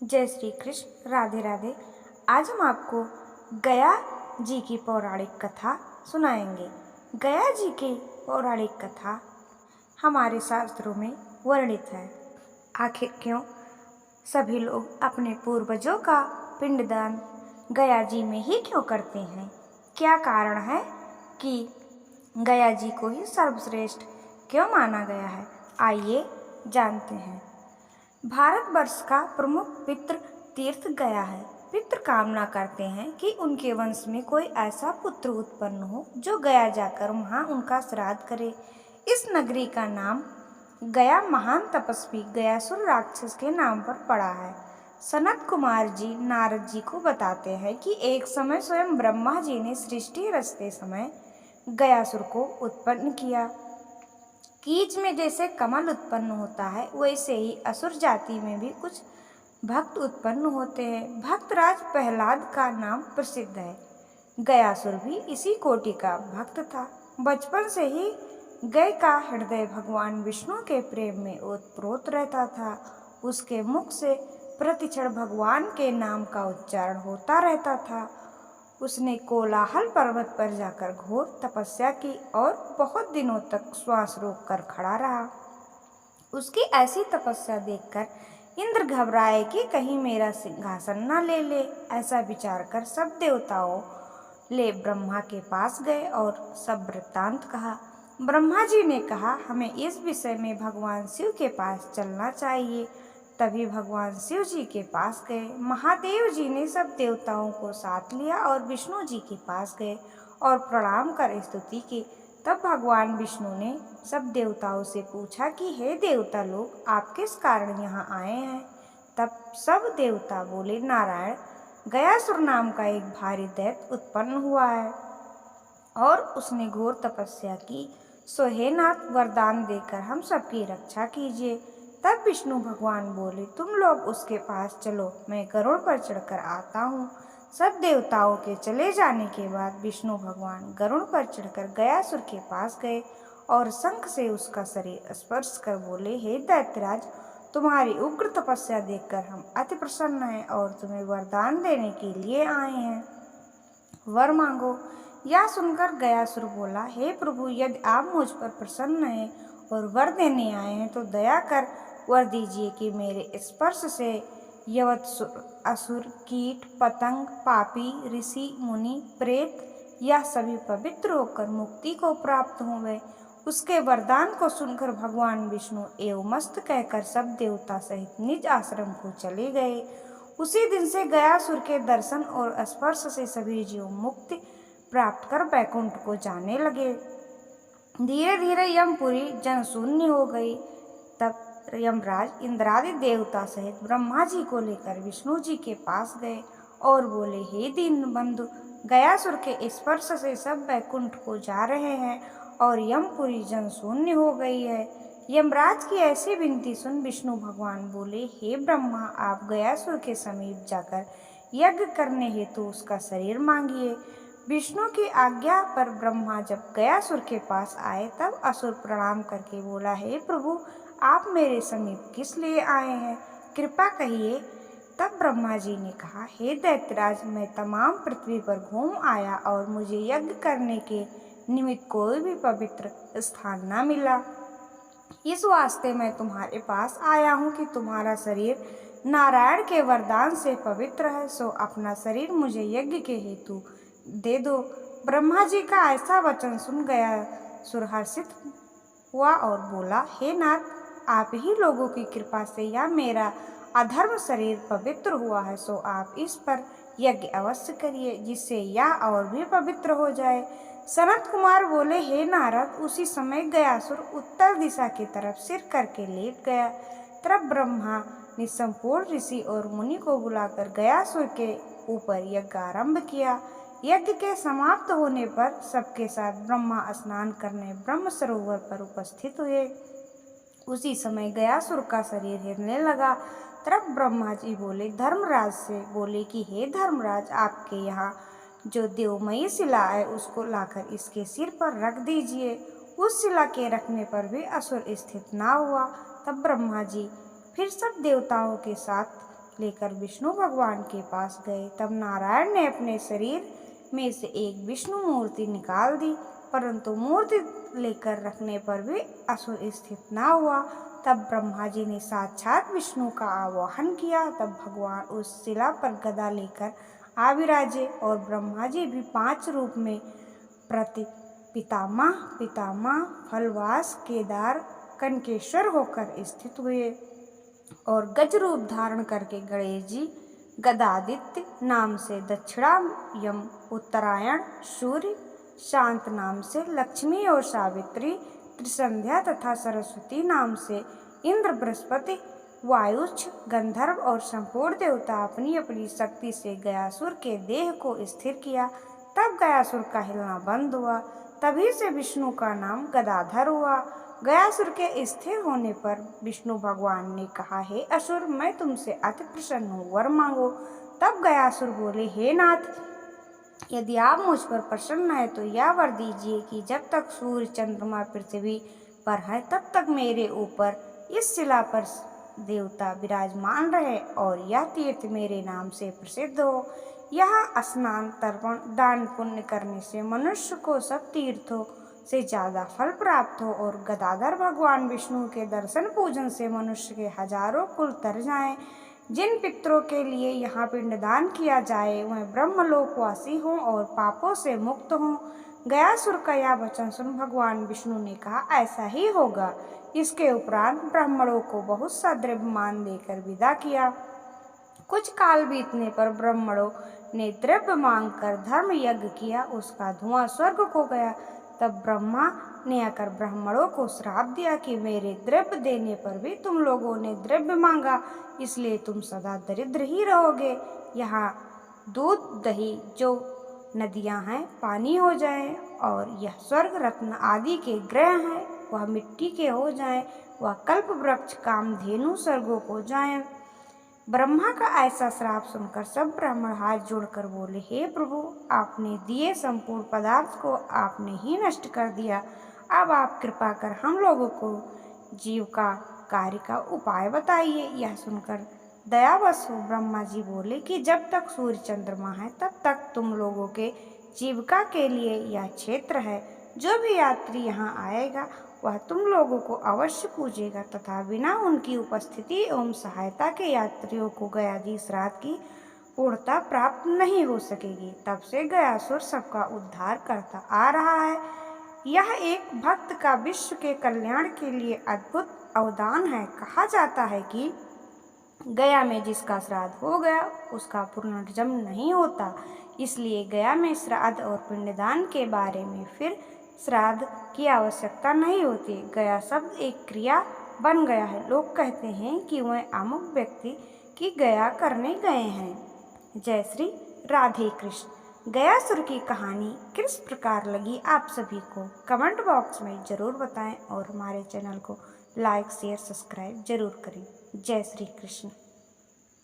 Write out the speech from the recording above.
जय श्री कृष्ण, राधे राधे। आज हम आपको गया जी की पौराणिक कथा सुनाएंगे। गया जी की पौराणिक कथा हमारे शास्त्रों में वर्णित है। आखिर क्यों सभी लोग अपने पूर्वजों का पिंडदान गया जी में ही क्यों करते हैं? क्या कारण है कि गया जी को ही सर्वश्रेष्ठ क्यों माना गया है? आइए जानते हैं। भारतवर्ष का प्रमुख पितृ तीर्थ गया है। पितृ कामना करते हैं कि उनके वंश में कोई ऐसा पुत्र उत्पन्न हो जो गया जाकर वहां उनका श्राद्ध करे। इस नगरी का नाम गया महान तपस्वी गयासुर राक्षस के नाम पर पड़ा है। सनत कुमार जी नारद जी को बताते हैं कि एक समय स्वयं ब्रह्मा जी ने सृष्टि रचते समय गयासुर को उत्पन्न किया। कीच में जैसे कमल उत्पन्न होता है, वैसे ही असुर जाति में भी कुछ भक्त उत्पन्न होते हैं। भक्तराज प्रहलाद का नाम प्रसिद्ध है। गयासुर भी इसी कोटि का भक्त था। बचपन से ही गय का हृदय भगवान विष्णु के प्रेम में ओतप्रोत रहता था। उसके मुख से प्रतिक्षण भगवान के नाम का उच्चारण होता रहता था। उसने कोलाहल पर्वत पर जाकर घोर तपस्या की और बहुत दिनों तक श्वास रोक कर खड़ा रहा। उसकी ऐसी तपस्या देखकर इंद्र घबराए कि कहीं मेरा सिंहासन न ले ले। ऐसा विचार कर सब देवताओं ले ब्रह्मा के पास गए और सब वृत्तांत कहा। ब्रह्मा जी ने कहा, हमें इस विषय में भगवान शिव के पास चलना चाहिए। तभी भगवान शिव जी के पास गए। महादेव जी ने सब देवताओं को साथ लिया और विष्णु जी के पास गए और प्रणाम कर स्तुति की। तब भगवान विष्णु ने सब देवताओं से पूछा कि हे देवता लोग, आप किस कारण यहाँ आए हैं? तब सब देवता बोले, नारायण, गयासुर नाम का एक भारी दैत्य उत्पन्न हुआ है और उसने घोर तपस्या की। सो हे नाथ, वरदान देकर हम सबकी रक्षा कीजिए। तब विष्णु भगवान बोले, तुम लोग उसके पास चलो, मैं गरुड़ पर चढ़कर आता हूँ। सब देवताओं के चले जाने के बाद विष्णु भगवान गरुड़ पर चढ़कर गयासुर के पास गए और शंख से उसका शरीर स्पर्श कर बोले, हे दैत्यराज, तुम्हारी उग्र तपस्या देखकर हम अति प्रसन्न हैं और तुम्हें वरदान देने के लिए आए हैं। वर मांगो। यह सुनकर गयासुर बोला, हे प्रभु, यदि आप मुझ पर प्रसन्न हैं और वर देने आए हैं तो दया कर वर दीजिए कि मेरे स्पर्श से यवत असुर, कीट, पतंग, पापी, ऋषि, मुनि, प्रेत यह सभी पवित्र होकर मुक्ति को प्राप्त होंगे। उसके वरदान को सुनकर भगवान विष्णु एवं मस्त कहकर सब देवता सहित निज आश्रम को चले गए। उसी दिन से गयासुर के दर्शन और स्पर्श से सभी जीव मुक्ति प्राप्त कर वैकुंठ को जाने लगे। धीरे धीरे यमपुरी जनशून्य हो गई। तब यमराज इंद्रादि देवता सहित ब्रह्मा जी को लेकर विष्णु जी के पास गए और बोले, हे दीन बंधु, गयासुर के स्पर्श से सब वैकुंठ को जा रहे हैं और यमपुरी जनशून्य हो गई है। यमराज की ऐसी विनती सुन विष्णु भगवान बोले, हे ब्रह्मा, आप गयासुर के समीप जाकर यज्ञ करने हेतु उसका शरीर मांगिए। विष्णु की आज्ञा पर ब्रह्मा जब गयासुर के पास आए तब असुर प्रणाम करके बोला, हे प्रभु, आप मेरे समीप किस लिए आए हैं? कृपा कहिए। तब ब्रह्मा जी ने कहा, हे दैत्यराज, मैं तमाम पृथ्वी पर घूम आया और मुझे यज्ञ करने के निमित्त कोई भी पवित्र स्थान न मिला। इस वास्ते मैं तुम्हारे पास आया हूँ कि तुम्हारा शरीर नारायण के वरदान से पवित्र है, सो अपना शरीर मुझे यज्ञ के हेतु दे दो। ब्रह्मा जी का ऐसा वचन सुन गयासुर हर्षित हुआ और बोला, हे नाथ, आप ही लोगों की कृपा से यह मेरा अधर्म शरीर पवित्र हुआ है, सो आप इस पर यज्ञ अवश्य करिए जिससे यह और भी पवित्र हो जाए। सनत कुमार बोले, हे नारद, उसी समय गयासुर उत्तर दिशा की तरफ सिर करके लेट गया। तब ब्रह्मा ने संपूर्ण ऋषि और मुनि को बुलाकर गयासुर के ऊपर यज्ञ आरंभ किया। यज्ञ के समाप्त होने पर सबके साथ ब्रह्मा स्नान करने ब्रह्म सरोवर पर उपस्थित हुए। उसी समय गयासुर का शरीर हिलने लगा। तब ब्रह्मा जी बोले धर्मराज से बोले कि हे धर्मराज, आपके यहाँ जो देवमयी शिला है उसको लाकर इसके सिर पर रख दीजिए। उस शिला के रखने पर भी असुर स्थित ना हुआ। तब ब्रह्मा जी फिर सब देवताओं के साथ लेकर विष्णु भगवान के पास गए। तब नारायण ने अपने शरीर में से एक विष्णु मूर्ति निकाल दी, परंतु मूर्ति लेकर रखने पर भी असुर स्थित न हुआ। तब ब्रह्मा जी ने साक्षात विष्णु का आवाहन किया। तब भगवान उस शिला पर गदा लेकर आ विराजे और ब्रह्मा जी भी 5 रूप में पितामह, पितामह, फलवास, केदार, कनकेश्वर होकर स्थित हुए और गज रूप धारण करके गणेश जी गदादित्य नाम से दक्षिणायम, उत्तरायण सूर्य, शांत नाम से लक्ष्मी और सावित्री, त्रिसंध्या तथा सरस्वती नाम से इंद्र, बृहस्पति, वायुच्छ, गंधर्व और संपूर्ण देवता अपनी अपनी शक्ति से गयासुर के देह को स्थिर किया। तब गयासुर का हिलना बंद हुआ। तभी से विष्णु का नाम गदाधर हुआ। गयासुर के स्थिर होने पर विष्णु भगवान ने कहा, हे असुर, मैं तुमसे अति प्रसन्न हूँ, वर मांगो। तब गयासुर बोले, हे नाथ, यदि आप मुझ पर प्रसन्न हैं तो यह वर दीजिए कि जब तक सूर्य चंद्रमा पृथ्वी पर है तब तक मेरे ऊपर इस शिला पर देवता विराजमान रहे और यह तीर्थ मेरे नाम से प्रसिद्ध हो। यहाँ स्नान, तर्पण, दान पुण्य करने से मनुष्य को सब तीर्थों से ज़्यादा फल प्राप्त हो और गदाधर भगवान विष्णु के दर्शन पूजन से मनुष्य के हजारों कुल तर जाएं। जिन पितरों के लिए यहाँ पिंडदान किया जाए वह ब्रह्मलोकवासी हों और पापों से मुक्त हों। गयासुर का यह वचन सुन भगवान विष्णु ने कहा, ऐसा ही होगा। इसके उपरांत ब्राह्मणों को बहुत सा द्रव्यमान देकर विदा किया। कुछ काल बीतने पर ब्राह्मणों ने द्रव्य मांगकर धर्म यज्ञ किया, उसका धुआं स्वर्ग को गया। तब ब्रह्मा ने आकर ब्राह्मणों को श्राप दिया कि मेरे द्रव्य देने पर भी तुम लोगों ने द्रव्य मांगा, इसलिए तुम सदा दरिद्र ही रहोगे। यहाँ दूध, दही, जो नदियाँ हैं, पानी हो जाएं और यह स्वर्ग, रत्न आदि के ग्रह हैं, वह मिट्टी के हो जाएं। वह कल्प वृक्ष, कामधेनु स्वर्गों को जाएं। ब्रह्मा का ऐसा श्राप सुनकर सब ब्राह्मण हाथ जोड़कर बोले, हे प्रभु, आपने दिए संपूर्ण पदार्थ को आपने ही नष्ट कर दिया। अब आप कृपा कर हम लोगों को जीविका कार्य का उपाय बताइए। यह सुनकर दयावश हो ब्रह्मा जी बोले कि जब तक सूर्य चंद्रमा है तब तक तुम लोगों के जीविका के लिए यह क्षेत्र है। जो भी यात्री यहाँ आएगा वह तुम लोगों को अवश्य पूजेगा तथा बिना उनकी उपस्थिति एवं सहायता के यात्रियों को गयादि श्राद्ध की पूर्णता प्राप्त नहीं हो सकेगी। तब से गयासुर सबका उद्धार करता आ रहा है। यह एक भक्त का विश्व के कल्याण के लिए अद्भुत अवदान है। कहा जाता है कि गया में जिसका श्राद्ध हो गया उसका पुनर्जन्म नहीं होता। इसलिए गया में श्राद्ध और पिंडदान के बारे में फिर श्राद्ध की आवश्यकता नहीं होती। गया शब्द एक क्रिया बन गया है। लोग कहते हैं कि वह अमुक व्यक्ति की गया करने गए हैं। जय श्री राधे कृष्ण। गयासुर की कहानी किस प्रकार लगी आप सभी को कमेंट बॉक्स में ज़रूर बताएं और हमारे चैनल को लाइक, शेयर, सब्सक्राइब जरूर करें। जय श्री कृष्ण।